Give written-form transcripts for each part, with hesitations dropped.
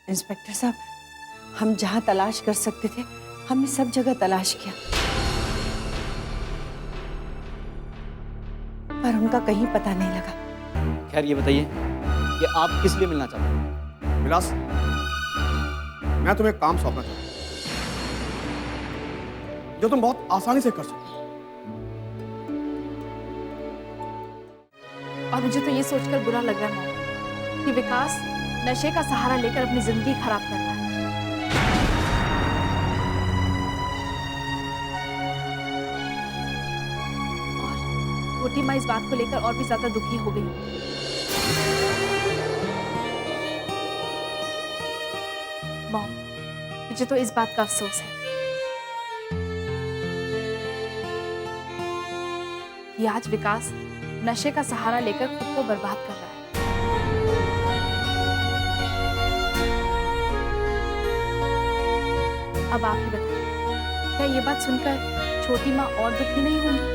Inspector साहब, हम जहां तलाश कर सकते थे हमने सब जगह तलाश किया, पर उनका कहीं पता नहीं लगा। खैर ये बताइए कि आप किस लिए मिलना चाहते हैं? विलास, मैं तुम्हें एक काम सौंपना चाहता हूं जो तुम बहुत आसानी से कर सकते हो। और मुझे तो ये सोचकर बुरा लग रहा है कि विकास नशे का सहारा लेकर अपनी जिंदगी खराब कर रहा है। और छोटी माँ इस बात को लेकर और भी ज्यादा दुखी हो गई। मॉम, मुझे तो इस बात का अफसोस है कि आज विकास नशे का सहारा लेकर खुद को बर्बाद कर रहा है। अब आप ही बताइए, क्या ये बात सुनकर छोटी माँ और दुखी नहीं होंगी?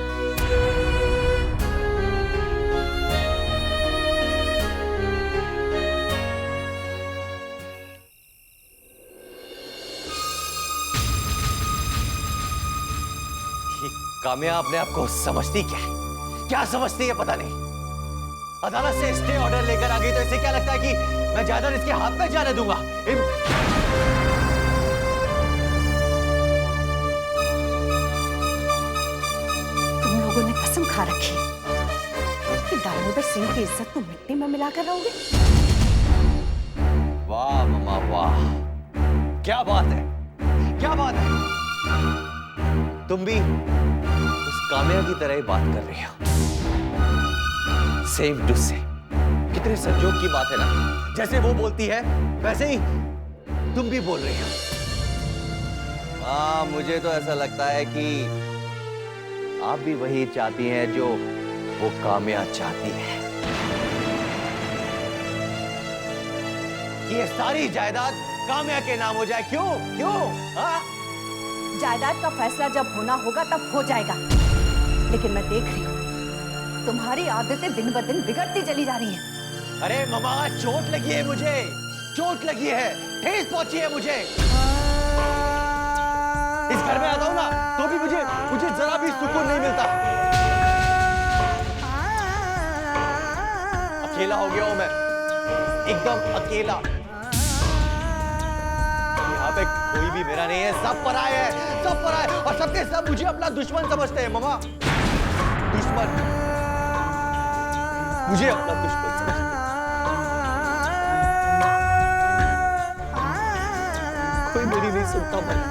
काम्या अपने आप को समझती क्या है? क्या समझती है पता नहीं। अदालत से स्टे ऑर्डर लेकर आ गई तो इसे क्या लगता है कि मैं जायदाद इसके हाथ में जाने दूंगा? तुम लोगों ने कसम खा रखी है कि दामोदर सिंह की इज्जत तुम मिट्टी में मिलाकर रहोगे। वाह मम्मा वाह, क्या बात है, क्या बात है। तुम भी उस काम्या की तरह ही बात कर रही हो, सेम टू सेम। कितने संजोग की बात है ना, जैसे वो बोलती है वैसे ही तुम भी बोल रही हो। मुझे तो ऐसा लगता है कि आप भी वही चाहती हैं जो वो काम्या चाहती है, कि ये सारी जायदाद काम्या के नाम हो जाए। क्यों क्यों? जायदाद का फैसला जब होना होगा तब हो जाएगा, लेकिन मैं देख रही हूँ तुम्हारी आदतें दिन ब दिन बिगड़ती चली जा रही हैं। अरे ममा, चोट लगी है मुझे, चोट लगी है, ठेस पहुंची है मुझे। इस घर में आता हूं ना तो भी मुझे जरा भी सुकून नहीं मिलता। अकेला हो गया हूं मैं, एकदम अकेला। यहाँ पे कोई भी मेरा नहीं है, सब पराये है, सब पराये, और सबके सब मुझे अपना दुश्मन समझते हैं। ममा, दुश्मन, मुझे अपना दुश्मन समझते हैं। कोई मेरी नहीं सुनता भाई,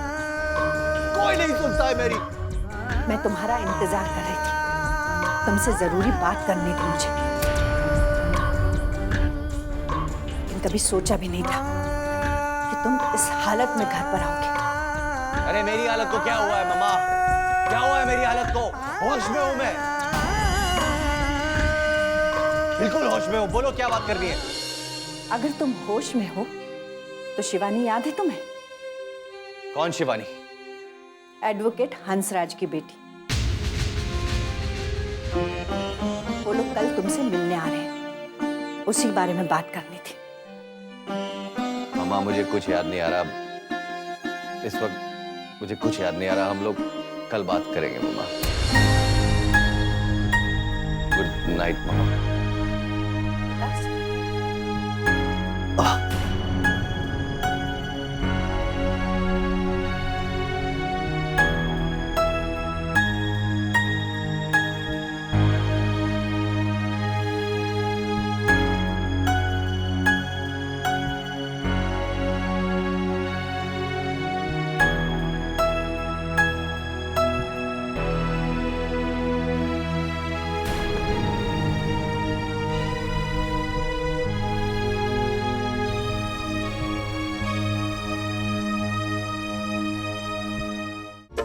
कोई नहीं सुनता है मेरी। मैं तुम्हारा इंतजार कर रही थी, तुमसे जरूरी बात करनी थी मुझे, लेकिन कभी सोचा भी नहीं था कि तुम इस हालत में घर पर आओगे। अरे मेरी हालत को क्या हुआ है ममा? क्या हुआ है मेरी हालत को? होश में हूं मैं, बिल्कुल होश में हूं। बोलो क्या बात करनी है? अगर तुम होश में हो तो शिवानी याद है तुम्हें? कौन शिवानी? एडवोकेट हंसराज की बेटी। वो लोग कल तुमसे मिलने आ रहे हैं, उसी बारे में बात करनी थी। ममा, मुझे कुछ याद नहीं आ रहा इस वक्त, मुझे कुछ याद नहीं आ रहा। हम लोग कल बात करेंगे ममा। Good night mama.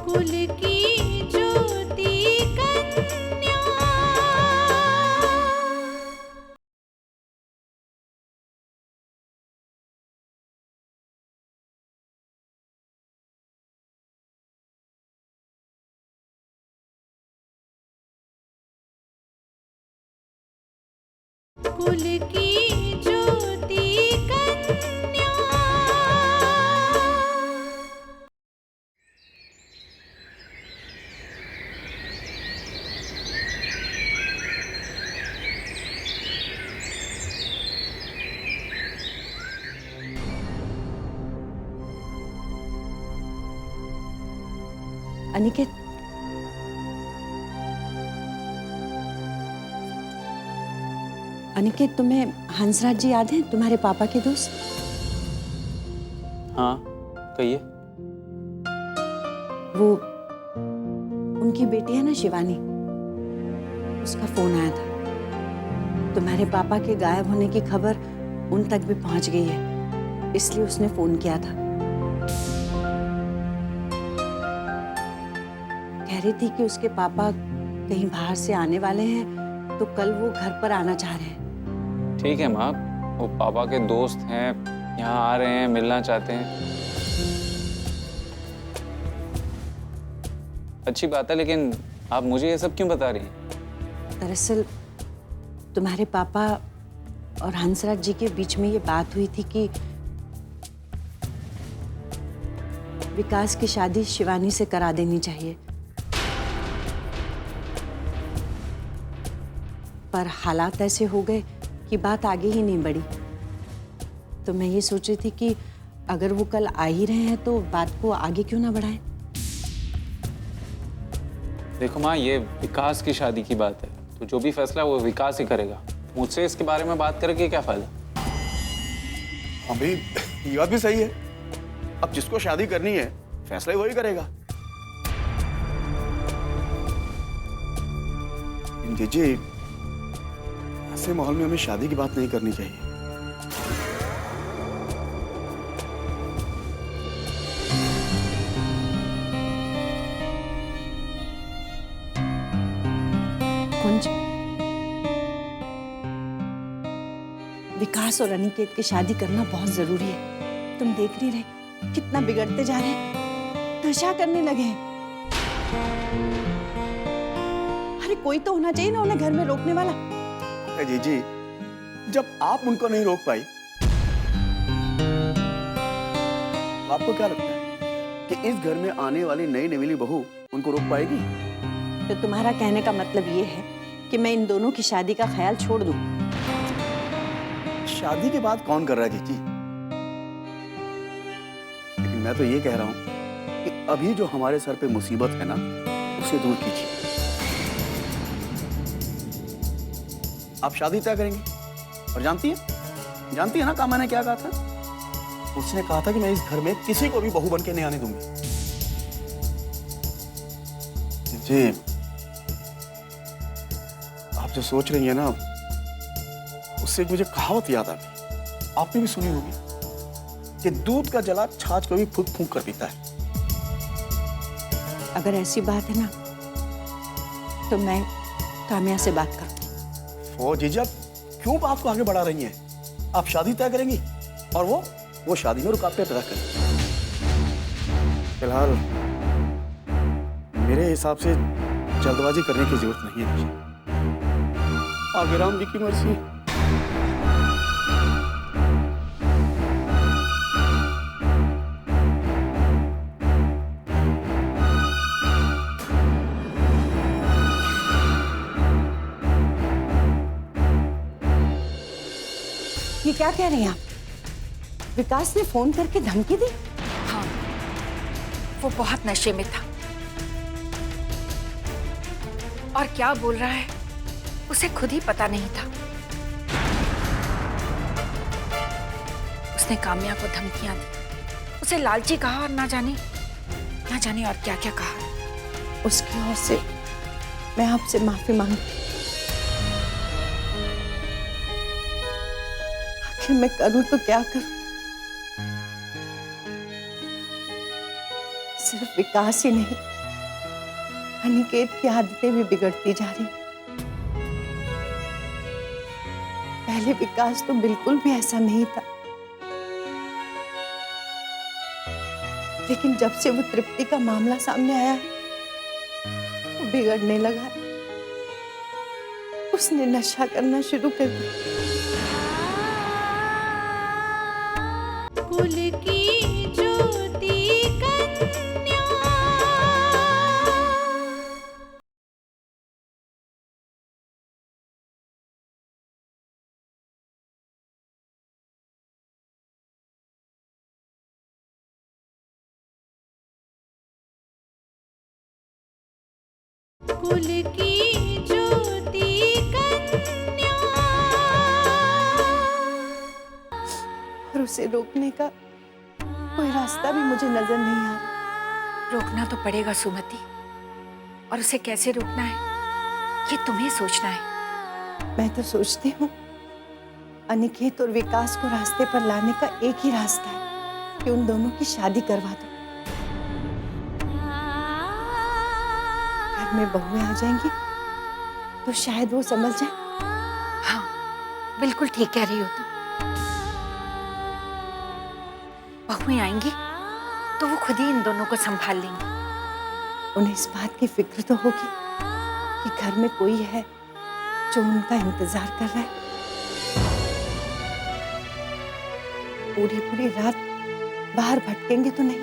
कुल की ज्योति कन्या, कुल की ज्योति कन्या। अनिकेत, अनिकेत, तुम्हें हंसराज जी याद हैं, तुम्हारे पापा के दोस्त? हाँ, कहिए। वो उनकी बेटी है ना शिवानी, उसका फोन आया था। तुम्हारे पापा के गायब होने की खबर उन तक भी पहुंच गई है, इसलिए उसने फोन किया था। कह रही थी कि उसके पापा कहीं बाहर से आने वाले हैं, तो कल वो घर पर आना चाह रहे हैं। ठीक है माँ, वो पापा के दोस्त हैं, यहाँ आ रहे हैं, मिलना चाहते हैं, अच्छी बात है, लेकिन आप मुझे ये सब क्यों बता रही हैं? दरअसल तुम्हारे पापा और हंसराज जी के बीच में ये बात हुई थी कि विकास की शादी शिवानी से करा देनी चाहिए, पर हालात ऐसे हो गए कि बात आगे ही नहीं बढ़ी। तो मैं ये सोच रही थी कि अगर वो कल आ ही रहे हैं तो बात को आगे क्यों ना बढ़ाएं। देखो माँ, ये विकास की शादी की बात है, तो जो भी फैसला वो विकास ही करेगा, मुझसे इसके बारे में बात करके क्या फायदा? हाँ भाई, ये बात भी सही है। अब जिसको शादी करनी है फैसला ही वही करेगा। जीजी, ऐसे माहौल में हमें शादी की बात नहीं करनी चाहिए। कुंज, विकास और अनिकेत की शादी करना बहुत जरूरी है। तुम देख नहीं रहे कितना बिगड़ते जा रहे हैं, नशा करने लगे हैं। अरे कोई तो होना चाहिए ना उन्हें घर में रोकने वाला। जीजी, जब आप उनको नहीं रोक पाई, तो आपको क्या लगता है कि इस घर में आने वाली नई नवेली बहू उनको रोक पाएगी? तो तुम्हारा कहने का मतलब ये है कि मैं इन दोनों की शादी का ख्याल छोड़ दूं? शादी के बाद कौन कर रहा है जीजी? लेकिन मैं तो ये कह रहा हूं कि अभी जो हमारे सर पे मुसीबत है ना, उसे दूर कीजिए। आप शादी तय करेंगे, और जानती है ना कामा ने क्या कहा था? उसने कहा था कि मैं इस घर में किसी को भी बहू बन के नहीं आने दूंगी। जी, आप जो सोच रही है ना, उससे मुझे कहावत याद आ गई, आपने भी सुनी होगी कि दूध का जला छाछ को भी फूंक फूंक कर पीता है। अगर ऐसी बात है ना, तो मैं काम्या से बात करूं। ओ जीजा, क्यों बात को आगे बढ़ा रही हैं? आप शादी तय करेंगी और वो शादी में रुकावटें पैदा करेंगी। फिलहाल मेरे हिसाब से जल्दबाजी करने की जरूरत नहीं है। आगे राम जी की मर्जी। ये क्या कह रही हैं आप? विकास ने फोन करके धमकी दी? हाँ, वो बहुत नशे में था और क्या बोल रहा है उसे खुद ही पता नहीं था। उसने काम्या को धमकियां दी, उसे लालची कहा और ना जाने और क्या क्या कहा। उसकी ओर से मैं आपसे माफी मांगती। आखिर मैं करूं तो क्या करूं? सिर्फ विकास ही नहीं, अनिकेत की आदतें भी बिगड़ती जा रही। पहले विकास तो बिल्कुल भी ऐसा नहीं था, लेकिन जब से वो तृप्ति का मामला सामने आया है, वो बिगड़ने लगा है। उसने नशा करना शुरू कर दिया। कुल की ज्योति कन्या। कुल की ज्योति कन्या। और उसे रोकने का कोई रास्ता भी मुझे नजर नहीं आ रहा। रोकना तो पड़ेगा सुमति, और उसे कैसे रोकना है ये तुम्हें सोचना है। मैं तो सोचती हूँ अनिकेत और विकास को रास्ते पर लाने का एक ही रास्ता है कि उन दोनों की शादी करवा दो। घर में बहुएं आ जाएंगी तो शायद वो समझ जाए। हाँ, बिल्कुल ठीक कह रही हो तुम। बहुएं आएंगी तो वो खुद ही इन दोनों को संभाल लेंगी। उन्हें इस बात की फिक्र तो होगी कि घर में कोई है जो उनका इंतजार कर रहा है। पूरी पूरी रात बाहर भटकेंगे तो नहीं,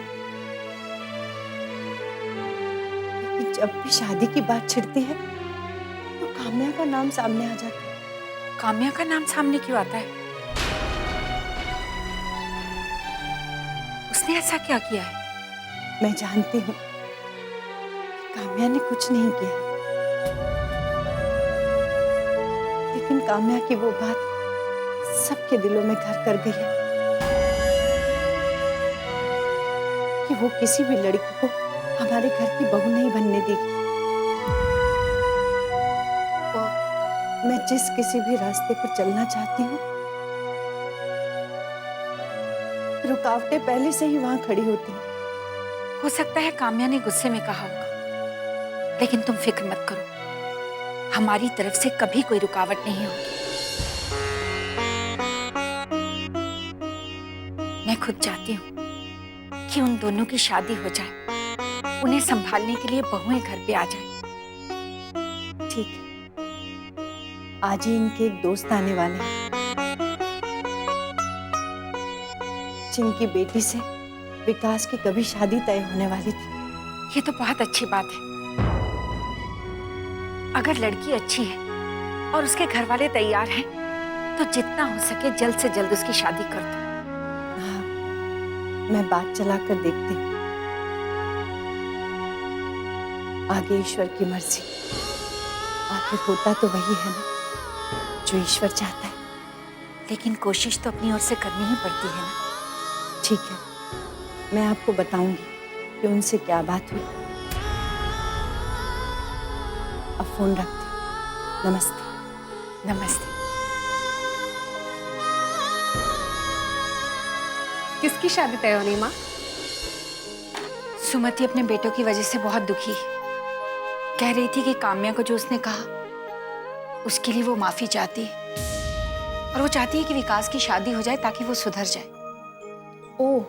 लेकिन जब भी शादी की बात छिड़ती है तो काम्या का नाम सामने आ जाता है। काम्या का नाम सामने क्यों आता है? उसने ऐसा क्या किया है? मैं जानती हूँ काम्या ने कुछ नहीं किया, लेकिन काम्या की वो बात सबके दिलों में घर कर गई है कि वो किसी भी लड़की को हमारे घर की बहू नहीं बनने देगी। और मैं जिस किसी भी रास्ते पर चलना चाहती हूँ, रुकावटें पहले से ही वहां खड़ी होती हैं। हो सकता है काम्या ने गुस्से में कहा होगा, लेकिन तुम फिक्र मत करो, हमारी तरफ से कभी कोई रुकावट नहीं होगी। मैं खुद चाहती हूँ कि उन दोनों की शादी हो जाए, उन्हें संभालने के लिए बहुएं घर पे आ जाए। ठीक है, आज ही इनके एक दोस्त आने वाले हैं जिनकी बेटी से विकास की कभी शादी तय होने वाली थी। ये तो बहुत अच्छी बात है। अगर लड़की अच्छी है और उसके घर वाले तैयार हैं, तो जितना हो सके जल्द से जल्द उसकी शादी कर दो। हाँ, मैं बात चलाकर देखती हूँ। आगे ईश्वर की मर्जी। आखिर होता तो वही है ना जो ईश्वर चाहता है। लेकिन कोशिश तो अपनी ओर से करनी ही पड़ती है ना। ठीक है, मैं आपको बताऊंगी कि उनसे क्या बात हुई। अब फोन रखती हूँ। नमस्ते। नमस्ते। किसकी शादी तय होनी माँ? सुमति अपने बेटों की वजह से बहुत दुखी है। कह रही थी कि काम्या को जो उसने कहा उसके लिए वो माफी चाहती है, और वो चाहती है कि विकास की शादी हो जाए ताकि वो सुधर जाए। ओह,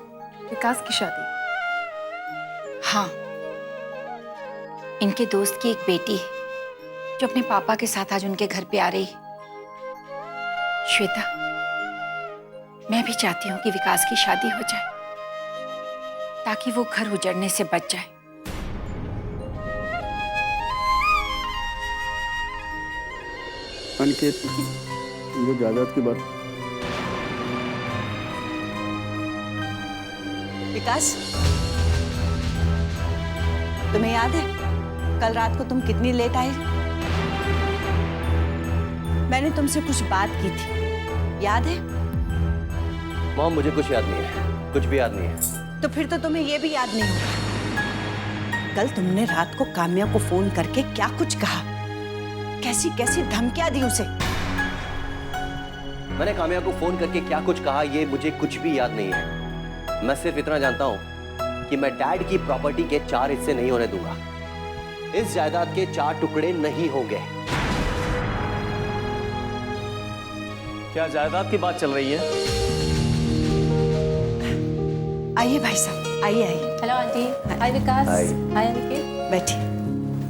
विकास की शादी? हाँ, इनके दोस्त की एक बेटी है जो अपने पापा के साथ आज उनके घर पे आ रही है। श्वेता, मैं भी चाहती हूँ कि विकास की शादी हो जाए ताकि वो घर उजड़ने से बच जाए। अनिकेत, वो जायदाद की बात विकास, तुम्हें याद है कल रात को तुम कितनी लेट आए? मैंने तुमसे कुछ बात की थी, याद है? मॉम, मुझे कुछ याद नहीं है, कुछ भी याद नहीं है। तो फिर तो तुम्हें यह भी याद नहीं होगा कल तुमने रात को काम्या को फोन करके क्या कुछ कहा, कैसी कैसी धमकियां दी उसे। मैंने काम्या को फोन करके क्या कुछ कहा ये मुझे कुछ भी याद नहीं है। मैं सिर्फ इतना जानता हूं कि मैं डैड की प्रॉपर्टी के 4 हिस्से नहीं होने दूंगा। इस जायदाद के 4 टुकड़े नहीं होंगे। क्या जायदाद की बात चल रही है? आइए भाई साहब, आइए आइए। Hello aunty. Hi Vikas. Hi Aniket. बैठिए।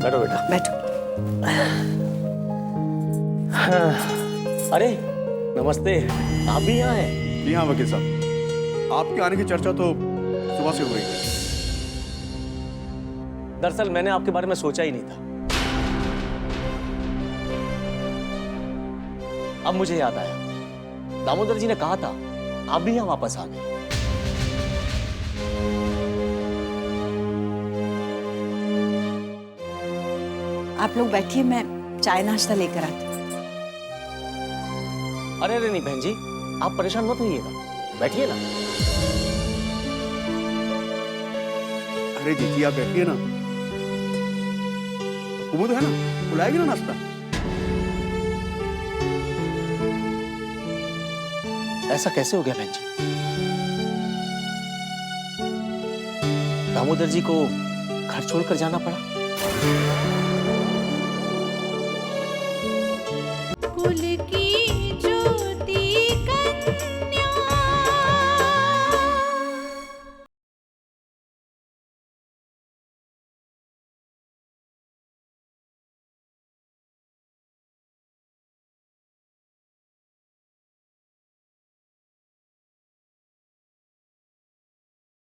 बैठो बेटा। बैठो। अरे नमस्ते, आप भी यहाँ हैं? जी हाँ वकील साहब, आपके आने की चर्चा तो सुबह से हो रही थी। दरअसल मैंने आपके बारे में सोचा ही नहीं था। अब मुझे याद आया, दामोदर जी ने कहा था आप भी यहाँ वापस आ गए। आप लोग बैठिए, मैं चाय नाश्ता लेकर आती हूँ। अरे अरे नहीं बहन जी, आप परेशान मत होइएगा, बैठिए ना। अरे जीजी आप बैठिए ना, कुमुद है ना, बुलाएगी ना नाश्ता। ऐसा कैसे हो गया बहन जी? दामोदर जी को घर छोड़कर जाना पड़ा? कुल की ज्योति कन्या।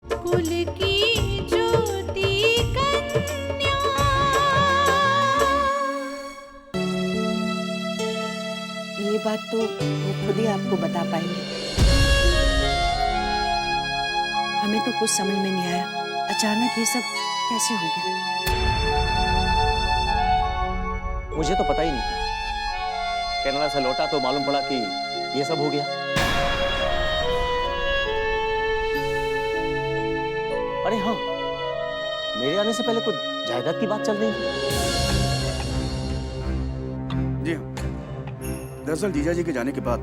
कुल की ज्योति कन्या। ये बात तो वो खुद ही आपको बता पाएंगे। हमें तो कुछ समझ में नहीं आया, अचानक ये सब कैसे हो गया। मुझे तो पता ही नहीं था। कनाडा से लौटा तो मालूम पड़ा कि ये सब हो गया। अरे हाँ, मेरे आने से पहले कुछ जायदाद की बात चल रही थी। जी हाँ, दरअसल जीजा जी के जाने के बाद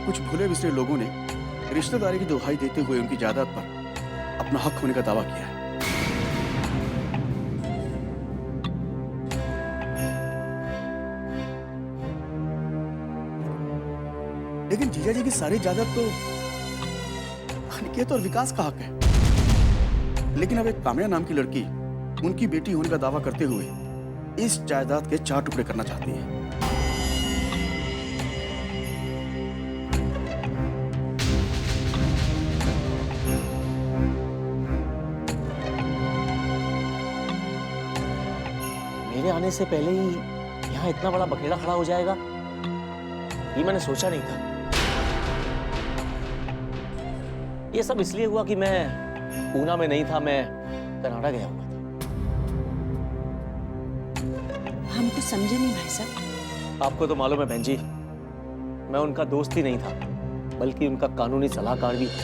कुछ भूले बिसरे लोगों ने रिश्तेदारी की दुहाई देते हुए उनकी जायदाद पर अपना हक होने का दावा किया है। लेकिन जीजा जी की सारी जायदाद तो अनिकेत और विकास का हक है। लेकिन अब एक काम्या नाम की लड़की उनकी बेटी होने का दावा करते हुए इस जायदाद के 4 टुकड़े करना चाहती है। मेरे आने से पहले ही यहाँ इतना बड़ा बखेड़ा खड़ा हो जाएगा, ये मैंने सोचा नहीं था। ये सब इसलिए हुआ कि मैं पूना में नहीं था, मैं कनाडा गया हुआ था। हम तो समझे नहीं भाई साहब। आपको तो मालूम है बहन जी, मैं उनका दोस्त ही नहीं था, बल्कि उनका कानूनी सलाहकार भी था।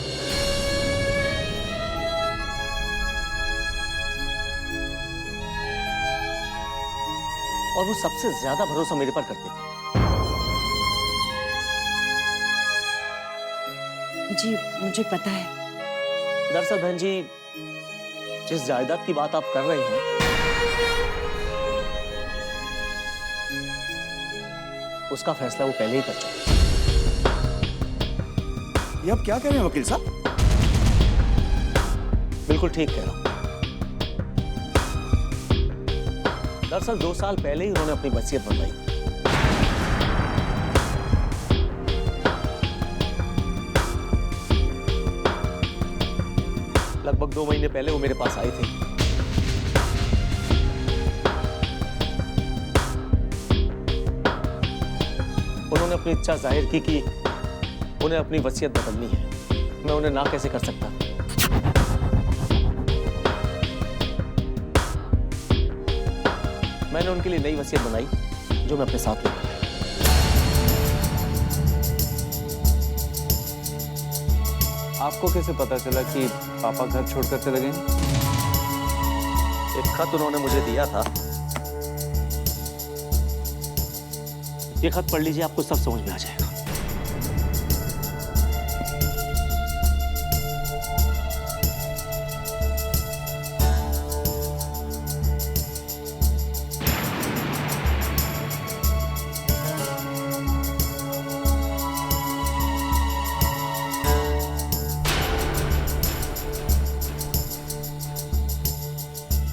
और वो सबसे ज्यादा भरोसा मेरे पर करते थे। जी मुझे पता है। दरअसल बहन जी, जिस जायदाद की बात आप कर रहे हैं, उसका फैसला वो पहले ही कर चुके। ये आप क्या कह रहे हैं वकील साहब? बिल्कुल ठीक कह रहा हूं। दरअसल 2 साल पहले ही उन्होंने अपनी वसीयत बनवाई थी। लगभग 2 महीने पहले वो मेरे पास आए थे। उन्होंने अपनी इच्छा जाहिर की कि उन्हें अपनी वसीयत बदलनी है। मैं उन्हें ना कैसे कर सकता? मैंने उनके लिए नई वसीयत बनाई, जो मैं अपने साथ लेकर आया। आपको कैसे पता चला कि पापा घर छोड़कर चले गए? एक खत उन्होंने मुझे दिया था। ये खत पढ़ लीजिए, आपको सब समझ में आ जाएगा।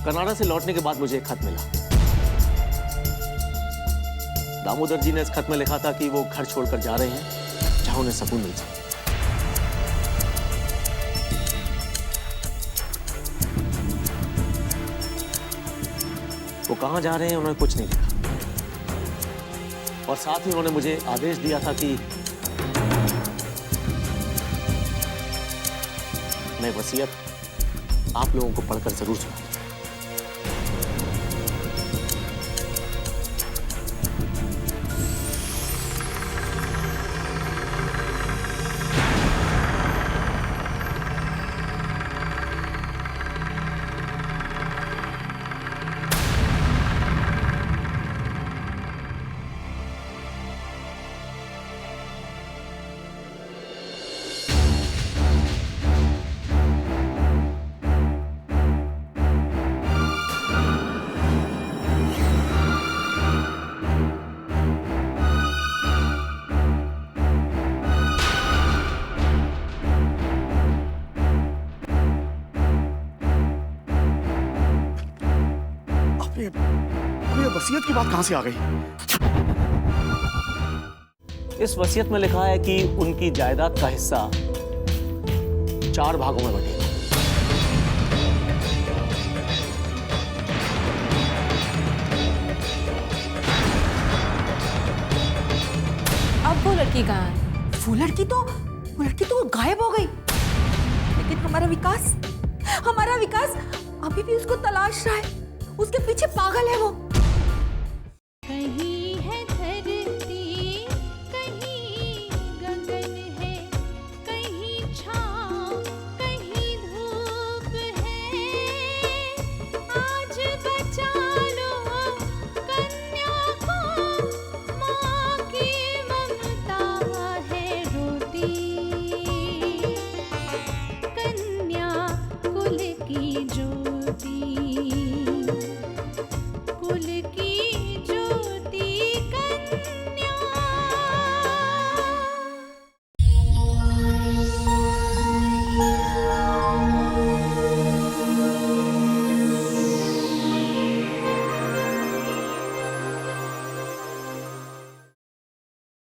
कनाडा से लौटने के बाद मुझे एक खत मिला। दामोदर जी ने इस खत में लिखा था कि वो घर छोड़कर जा रहे हैं, जहां उन्हें सुकून मिल जाए। वो कहां जा रहे हैं उन्होंने कुछ नहीं लिखा, और साथ ही उन्होंने मुझे आदेश दिया था कि मैं वसीयत आप लोगों को पढ़कर जरूर सुनाऊंगा। अब ये वसीयत की बात कहां से आ गई? इस वसीयत में लिखा है कि उनकी जायदाद का हिस्सा 4 भागों में बंटेगा। अब वो लड़की कहाँ है? वो लड़की तो गायब हो गई। लेकिन हमारा विकास अभी भी उसको तलाश रहा है। उसके पीछे पागल है वो।